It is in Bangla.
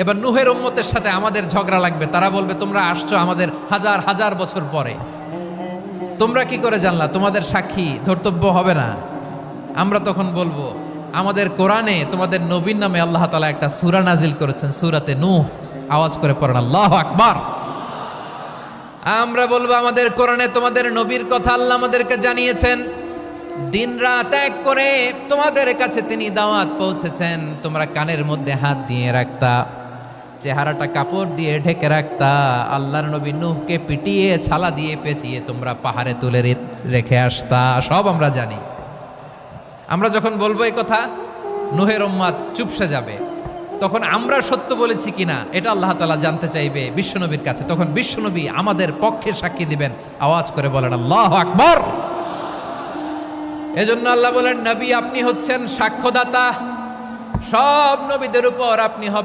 এবার নূহের উম্মতের সাথে আমাদের ঝগড়া লাগবে, তারা বলবে তোমরা আসছো আমাদের হাজার হাজার বছর পরে, তোমরা কি করে জানলা? তোমাদের সাক্ষী ধর্তব্য হবে না? আমরা তখন বলবো আমাদের কোরআনে তোমাদের নবীর নামে আল্লাহ তাআলা একটা সূরা নাজিল করেছেন, সূরাতে নূহ। আওয়াজ করে পড়েন আল্লাহু আকবার। আমরা বলবো আমাদের কোরআনে তোমাদের নবীর কথা আল্লাহ আমাদেরকে জানিয়েছেন, দিন রাত এক করে তোমাদের কাছে তিনি দাওয়াত পৌঁছেছেন, তোমরা কানের মধ্যে হাত দিয়ে রাখতা, চেহারাটা কাপড় দিয়ে ঢেকে রাখতা, আল্লাহর নবী নূহকে পিটিয়ে ছালা দিয়ে পেঁচিয়ে তোমরা পাহাড়ে তুলে রেখে আসতা, সব আমরা জানি। আমরা যখন বলবো এই কথা, নূহের উম্মত চুপসে যাবে। তখন আমরা সত্য বলেছি কিনা এটা আল্লাহ তাআলা জানতে চাইবে বিশ্বনবীর কাছে, তখন বিশ্বনবী আমাদের পক্ষে সাক্ষী দিবেন। আওয়াজ করে বলেন আল্লাহু আকবার। এজন্য আল্লাহ বলেন, নবী আপনি হচ্ছেন সাক্ষ্যদাতা, সব নবীদের উপর আপনি হবেন